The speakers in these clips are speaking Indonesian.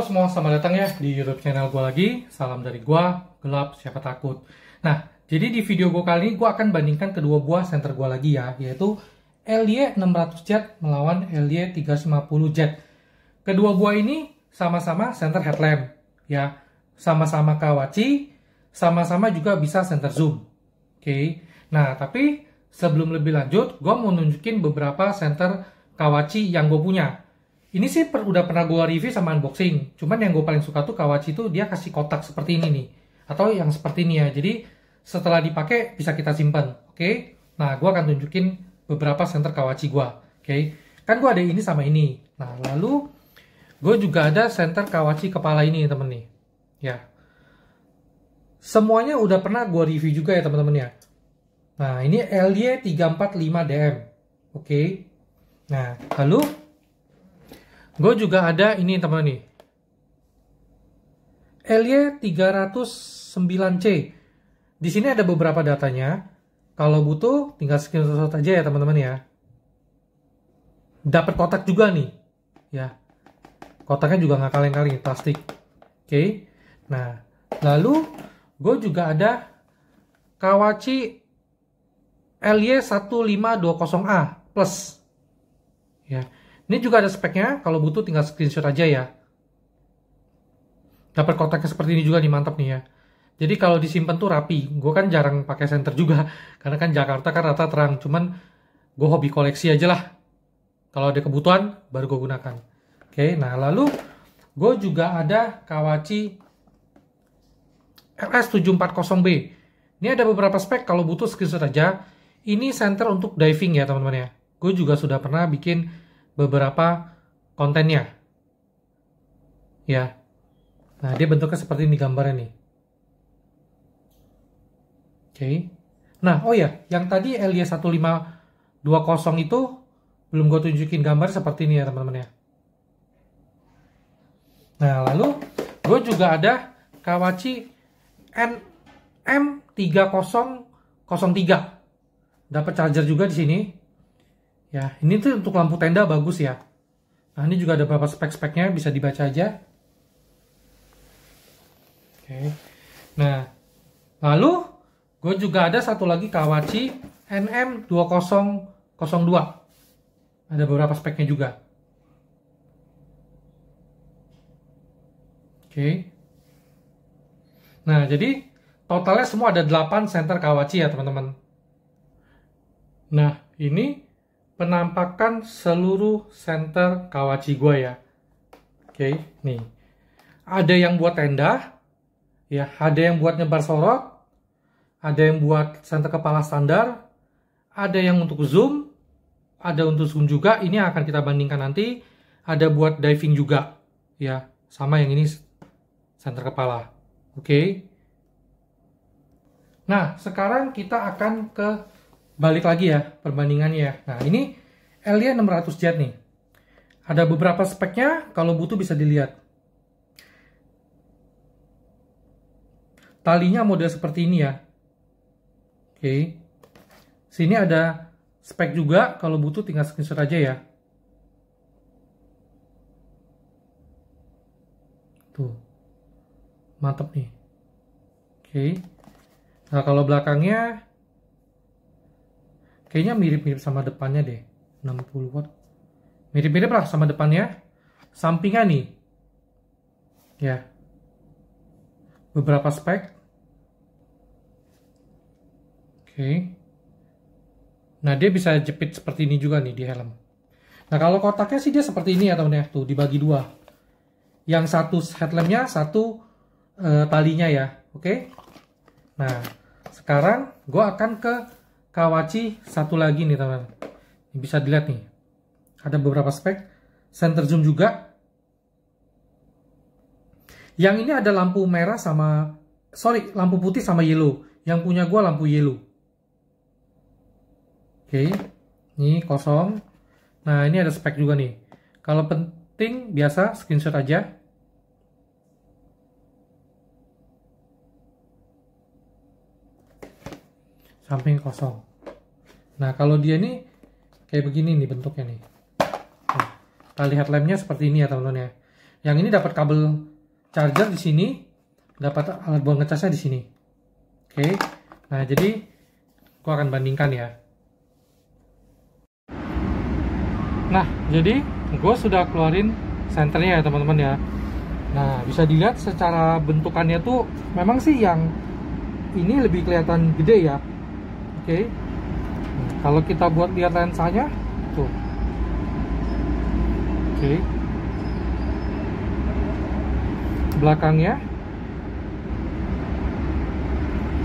Halo semua, selamat datang ya di YouTube channel gue lagi. Salam dari gue, gelap siapa takut. Nah, jadi di video gue kali ini gue akan bandingkan kedua buah senter gue lagi ya, yaitu LY600Z melawan LY350Z. Kedua buah ini sama-sama center headlamp ya, sama-sama Kawachi, sama-sama juga bisa center zoom. Oke. Nah, tapi sebelum lebih lanjut, gue mau nunjukin beberapa center Kawachi yang gue punya. Ini sih udah pernah gue review sama unboxing. Cuman yang gue paling suka tuh Kawachi itu dia kasih kotak seperti ini nih. Atau yang seperti ini ya. Jadi setelah dipakai bisa kita simpan. Oke. Nah, gue akan tunjukin beberapa center Kawachi gue. Oke. Kan gue ada ini sama ini. Nah, lalu gue juga ada center Kawachi kepala ini temen nih. Ya. Semuanya udah pernah gue review juga ya teman-teman ya. Nah, ini LY345DM. Oke. Nah, lalu gue juga ada ini teman-teman nih. LY309C. Di sini ada beberapa datanya. Kalau butuh tinggal screenshot aja ya teman-teman ya. Dapat kotak juga nih. Ya. Kotaknya juga nggak kaleng-kaleng, plastik. Oke. Nah, lalu gue juga ada Kawachi LY1520A plus. Ya. Ini juga ada speknya, kalau butuh tinggal screenshot aja ya. Dapat kotaknya seperti ini juga nih, mantap nih ya. Jadi kalau disimpan tuh rapi. Gue kan jarang pakai senter juga, karena kan Jakarta kan rata terang. Cuman gue hobi koleksi aja lah. Kalau ada kebutuhan, baru gue gunakan. Oke, nah lalu gue juga ada Kawachi LS740B. Ini ada beberapa spek, kalau butuh screenshot aja. Ini senter untuk diving ya teman-teman ya. Gue juga sudah pernah bikin beberapa kontennya ya. Nah, dia bentuknya seperti ini gambarnya nih. Oke. Nah, oh ya, yang tadi LY1520 itu belum gue tunjukin gambar seperti ini ya teman-teman ya. Nah, lalu gue juga ada Kawachi NM3003. Dapat charger juga di sini. Ya, ini tuh untuk lampu tenda bagus ya. Nah, ini juga ada beberapa spek-speknya, bisa dibaca aja. Oke. Nah, lalu gue juga ada satu lagi Kawachi NM2002. Ada beberapa speknya juga. Oke. Nah, jadi totalnya semua ada 8 center Kawachi ya, teman-teman. Nah, ini penampakan seluruh center Kawachi gue ya. Oke, nih. Ada yang buat tenda, ya, ada yang buat nyebar sorot, ada yang buat center kepala standar, ada yang untuk zoom, ada untuk zoom juga. Ini akan kita bandingkan nanti. Ada buat diving juga, ya, sama yang ini center kepala. Oke. Nah, sekarang kita akan balik lagi ya perbandingannya. Nah, ini LY600Z nih. Ada beberapa speknya, kalau butuh bisa dilihat. Talinya model seperti ini ya. Oke. Sini ada spek juga, kalau butuh tinggal screenshot aja ya. Tuh. Mantap nih. Oke. Nah, kalau belakangnya kayaknya mirip-mirip sama depannya deh. 60 watt. Mirip-mirip lah sama depannya. Sampingnya nih. Ya. Beberapa spek. Oke. Nah, dia bisa jepit seperti ini juga nih di helm. Nah, kalau kotaknya sih dia seperti ini ya teman-teman ya. Tuh, dibagi dua. Yang satu headlampnya, satu talinya ya. Oke. Nah, sekarang gue akan ke Kawachi satu lagi nih teman-teman. Bisa dilihat nih. Ada beberapa spek. Center zoom juga. Yang ini ada lampu merah sama... Sorry, lampu putih sama yellow. Yang punya gue lampu yellow. Oke. Ini kosong. Nah, ini ada spek juga nih. Kalau penting, biasa screenshot aja. Samping kosong. Nah, kalau dia ini kayak begini nih bentuknya nih. Nah, tali headlampnya seperti ini ya teman-teman ya. Yang ini dapat kabel charger di sini, dapat alat buang ngecasnya di sini. Oke. Nah, jadi gua akan bandingkan ya. Nah, jadi gue sudah keluarin senternya ya teman-teman ya. Nah, bisa dilihat secara bentukannya tuh memang sih yang ini lebih kelihatan gede ya. Oke. Kalau kita buat lihat lensanya tuh. Oke. Belakangnya,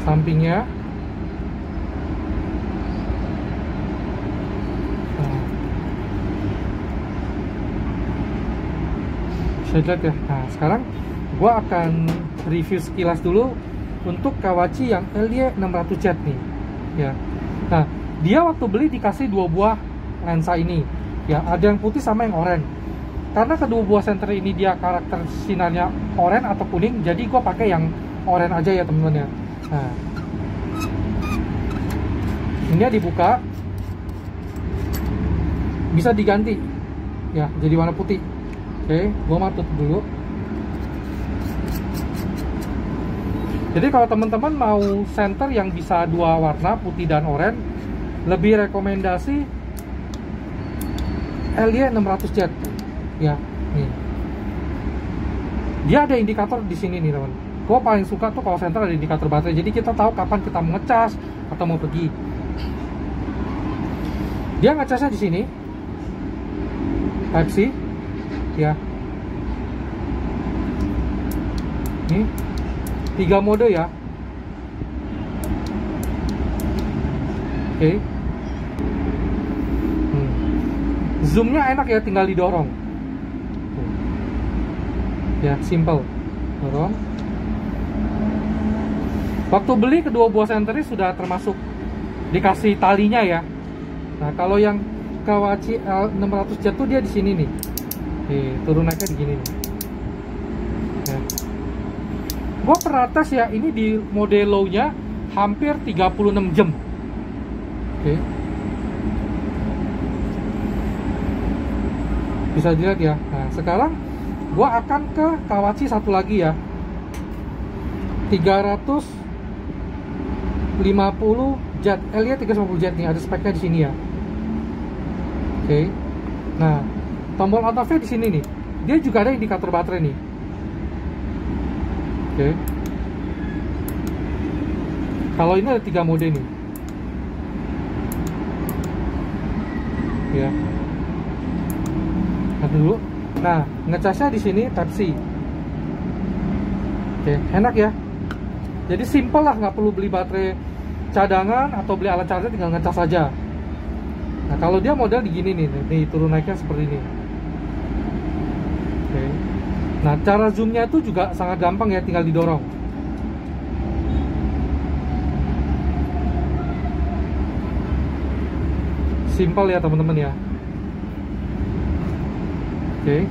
sampingnya, bisa lihat ya. Nah, sekarang gua akan review sekilas dulu untuk Kawachi yang LY600Z nih ya. Nah, dia waktu beli dikasih 2 buah lensa ini ya, ada yang putih sama yang oranye. Karena kedua buah senter ini dia karakter sinarnya oranye atau kuning, jadi gua pakai yang oranye aja ya teman-teman ya. Nah, ini dibuka, bisa diganti ya jadi warna putih. Oke, gua matut dulu. Jadi kalau teman-teman mau senter yang bisa 2 warna, putih dan oranye, lebih rekomendasi LY600Z ya. Nih, dia ada indikator di sini nih teman. Gua paling suka tuh kalau senter ada indikator baterai, jadi kita tahu kapan kita mau ngecas atau mau pergi. Dia ngecasnya di sini, Type C ya. Ini 3 mode ya. Oke. Zoomnya enak ya, tinggal didorong. Ya, simple. Dorong. Waktu beli kedua buah senter ini sudah termasuk dikasih talinya ya. Nah, kalau yang Kawachi L600Z tuh dia di sini nih. Turun naiknya di gini nih. Ya. Gua pernah tes ya, ini di mode low-nya hampir 36 jam. Oke. Bisa dilihat ya. Nah, sekarang gua akan ke Kawachi satu lagi ya. 350Z, LY350Z nih, ada speknya di sini ya. Oke. Nah, tombol on off-nya di sini nih. Dia juga ada indikator baterai nih. Oke. Kalau ini ada 3 mode nih. Ya. Nah, dulu. Nah, ngecasnya di sini Type C. Oke, enak ya. Jadi simple lah, nggak perlu beli baterai cadangan atau beli alat charger, tinggal ngecas saja. Nah, kalau dia model di gini nih turun naiknya seperti ini. Oke. Nah, cara zoomnya itu juga sangat gampang ya, tinggal didorong. Simple ya teman-teman ya. Oke.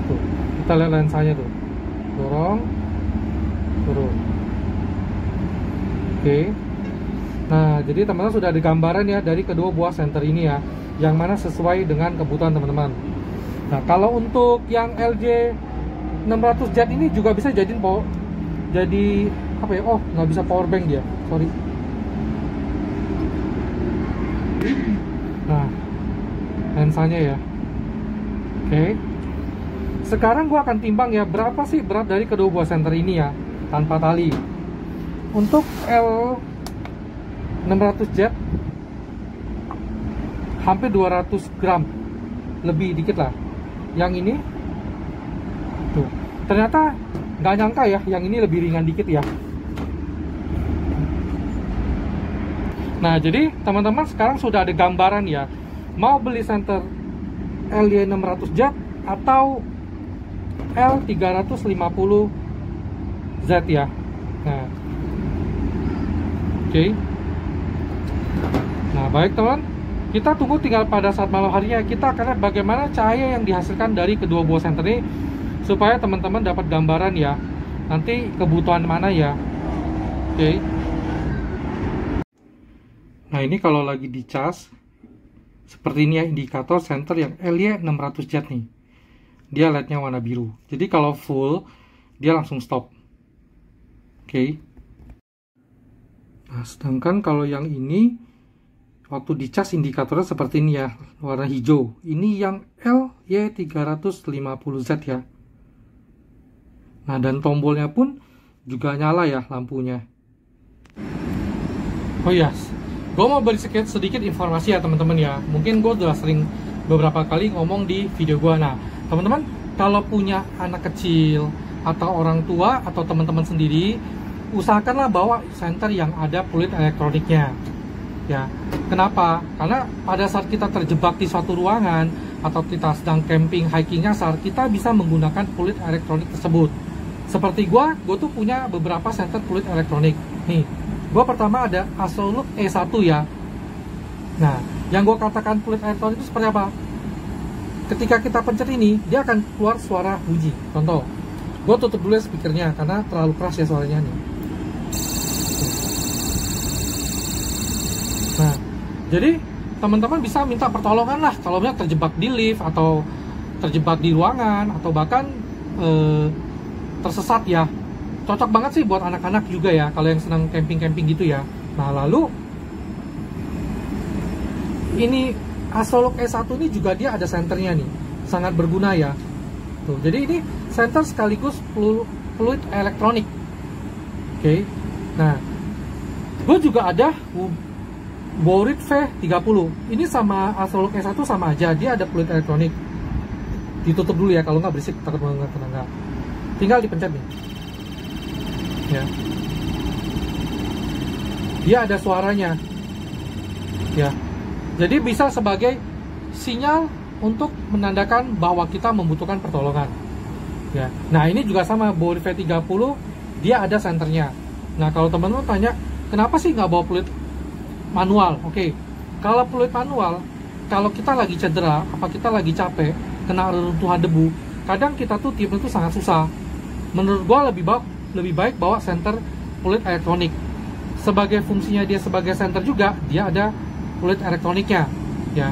Tuh, kita lihat lensanya tuh. Dorong, turun. Oke. Nah, jadi teman-teman sudah ada gambaran ya dari kedua buah senter ini ya, yang mana sesuai dengan kebutuhan teman-teman. Nah, kalau untuk yang LG 600Z ini juga bisa jadi apa ya? Oh, nggak bisa power bank dia, sorry. Nah, lensanya ya. Oke. Sekarang gua akan timbang ya, berapa sih berat dari kedua buah senter ini ya, tanpa tali. Untuk L600Z hampir 200 gram, lebih dikit lah. Yang ini tuh, ternyata nggak nyangka ya, yang ini lebih ringan dikit ya. Nah, jadi teman-teman sekarang sudah ada gambaran ya, mau beli senter LY600Z atau L350Z ya. Nah, oke. Nah, baik teman, kita tunggu tinggal pada saat malam harinya. Kita akan lihat bagaimana cahaya yang dihasilkan dari kedua buah senter ini, supaya teman-teman dapat gambaran ya, nanti kebutuhan mana ya. Oke. Nah, ini kalau lagi dicas seperti ini ya, indikator senter yang LY600Z nih. dia LED-nya warna biru. Jadi kalau full, dia langsung stop. Oke. Nah, sedangkan kalau yang ini, waktu dicas indikatornya seperti ini ya, warna hijau. Ini yang LY350Z ya. Nah, dan tombolnya pun juga nyala ya lampunya. Oh iya, gue mau beri sedikit informasi ya teman-teman ya. Mungkin gue udah sering beberapa kali ngomong di video gue. Nah, teman-teman kalau punya anak kecil atau orang tua atau teman-teman sendiri, usahakanlah bawa senter yang ada fluid elektroniknya. Ya, kenapa? Karena pada saat kita terjebak di suatu ruangan atau kita sedang camping, hiking nyasar, kita bisa menggunakan fluid elektronik tersebut. Seperti gue tuh punya beberapa senter fluid elektronik. Nih, gue pertama ada ASRoLux E1 ya. Nah, yang gue katakan fluid elektronik itu seperti apa? Ketika kita pencet ini, dia akan keluar suara bunyi. Contoh, gue tutup dulu ya speakernya karena terlalu keras ya suaranya nih. Nah, jadi teman-teman bisa minta pertolongan lah kalau misalnya terjebak di lift atau terjebak di ruangan atau bahkan tersesat ya. Cocok banget sih buat anak-anak juga ya kalau yang senang camping-camping gitu ya. Nah, lalu ini ASRoLux E1 ini juga dia ada senternya nih, sangat berguna ya. Tuh, jadi ini senter sekaligus fluid elektronik. Oke. Nah, gue juga ada Borit V30. Ini sama ASRoLux E1 sama aja, dia ada fluid elektronik. Ditutup dulu ya, kalau nggak berisik takut banget tenaga. Tinggal dipencet nih. Ya. Dia ada suaranya. Ya. Jadi bisa sebagai sinyal untuk menandakan bahwa kita membutuhkan pertolongan. Ya. Nah, ini juga sama Borit V30, dia ada senternya. Nah, kalau teman-teman tanya, kenapa sih nggak bawa fluid manual? Oke. Kalau fluid manual, kalau kita lagi cedera, apa kita lagi capek, kena reruntuhan debu, kadang kita tuh tipe itu sangat susah. Menurut gua lebih baik bawa senter fluid elektronik. Sebagai fungsinya dia sebagai senter juga, dia ada fluid elektroniknya, ya.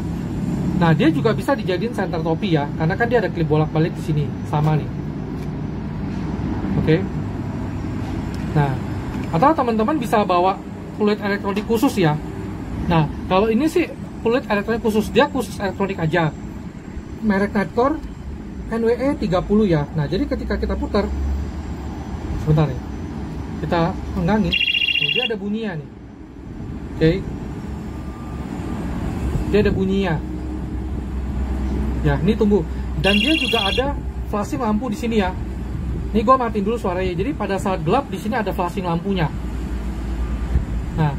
Nah, dia juga bisa dijadiin senter topi ya, karena kan dia ada klip bolak-balik di sini, sama nih. Oke. Nah, atau teman-teman bisa bawa fluid elektronik khusus ya. Nah, kalau ini sih fluid elektronik khusus, dia khusus elektronik aja. Merek Nitecore NWE30 ya. Nah, jadi ketika kita putar, sebentar nih, kita penggangin, dia ada bunyinya nih. Oke. Dia ada bunyinya. Ya, ini tunggu. Dan dia juga ada flashing lampu di sini ya. Ini gue matiin dulu suaranya. Jadi pada saat gelap di sini ada flashing lampunya. Nah,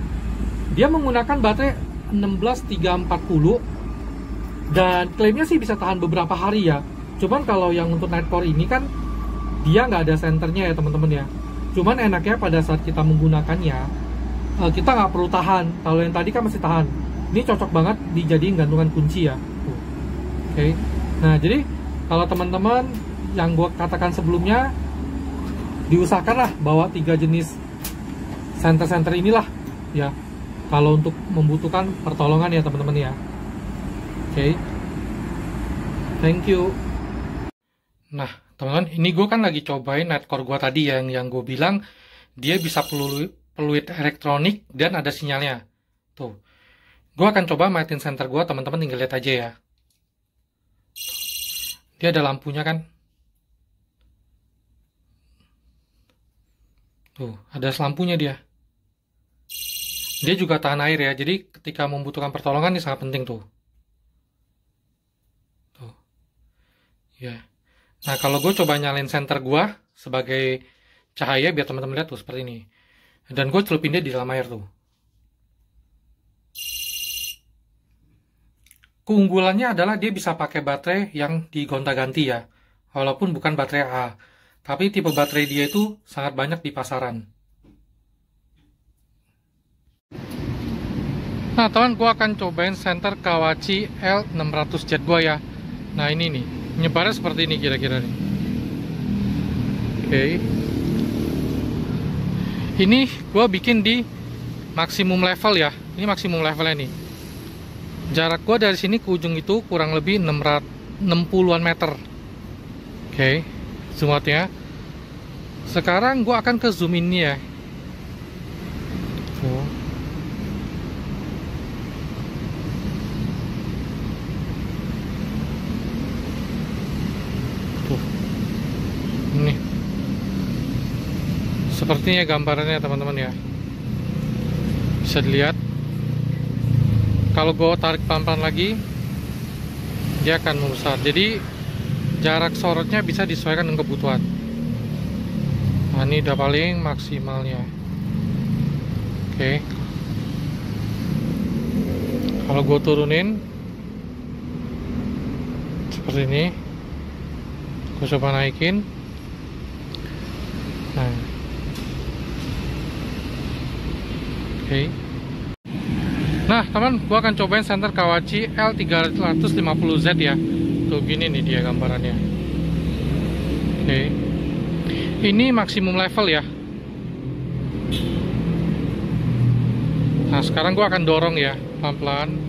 dia menggunakan baterai 16340 dan klaimnya sih bisa tahan beberapa hari ya. Cuman kalau yang untuk Nitecore ini kan dia nggak ada senternya ya teman-teman ya. Cuman enaknya pada saat kita menggunakannya, kita nggak perlu tahan. Kalau yang tadi kan masih tahan. Ini cocok banget dijadiin gantungan kunci ya. Oke. Nah, jadi kalau teman-teman yang gue katakan sebelumnya, diusahakanlah bawa 3 jenis senter-senter inilah ya. Kalau untuk membutuhkan pertolongan ya teman-teman ya. Oke. Thank you. Nah, teman-teman, ini gue kan lagi cobain Nitecore gue tadi yang gue bilang dia bisa fluid elektronik dan ada sinyalnya. Tuh. Gue akan coba matiin senter gue, teman-teman tinggal lihat aja ya. Dia ada lampunya kan. Tuh, ada lampunya dia. Dia juga tahan air ya, jadi ketika membutuhkan pertolongan ini sangat penting tuh. Tuh. Ya. Nah, kalau gue coba nyalain senter gue sebagai cahaya biar teman-teman lihat tuh seperti ini. Dan gue celupin dia di dalam air tuh. Keunggulannya adalah dia bisa pakai baterai yang digonta-ganti ya. Walaupun bukan baterai A. Tapi tipe baterai dia itu sangat banyak di pasaran. Nah teman, gue akan cobain senter Kawachi L600Z gue ya. Nah ini nih, nyebarnya seperti ini kira-kira nih. Oke. Ini gue bikin di maksimum level ya. Ini maksimum levelnya nih. Jarak gue dari sini ke ujung itu kurang lebih 60-an meter. Oke, zoom out ya. Sekarang gue akan ke zoom in ya. Tuh. Tuh. Ini. Sepertinya gambarannya teman-teman ya. Bisa dilihat. Kalau gue tarik pelan-pelan lagi, dia akan membesar. Jadi jarak sorotnya bisa disesuaikan dengan kebutuhan. Nah, ini udah paling maksimalnya. Oke. Kalau gue turunin seperti ini, gue coba naikin. Nah, oke. Nah, teman, gue akan cobain senter Kawachi L350Z ya. Tuh gini nih dia gambarannya. Oke. Ini maksimum level ya. Nah, sekarang gue akan dorong ya, pelan-pelan.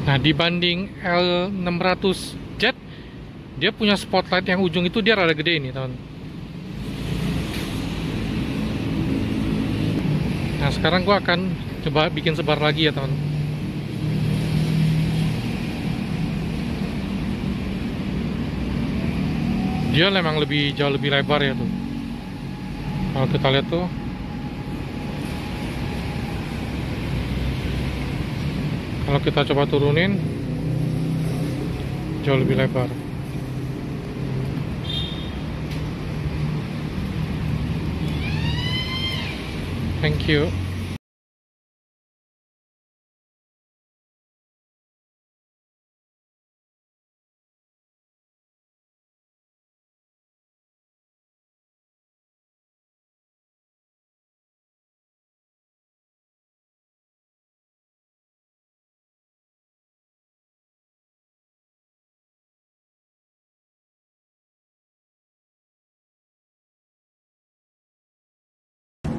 Nah, dibanding L600Z, dia punya spotlight yang ujung itu dia rada gede ini, teman. Nah, sekarang gua akan coba bikin sebar lagi ya, teman. Dia memang jauh lebih lebar ya tuh. Kalau kita lihat tuh, kalau kita coba turunin, jauh lebih lebar. Thank you.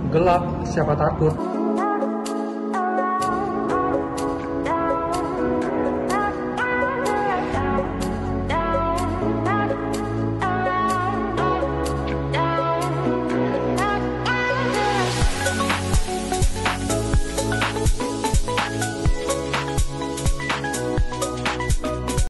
Gelap, siapa takut?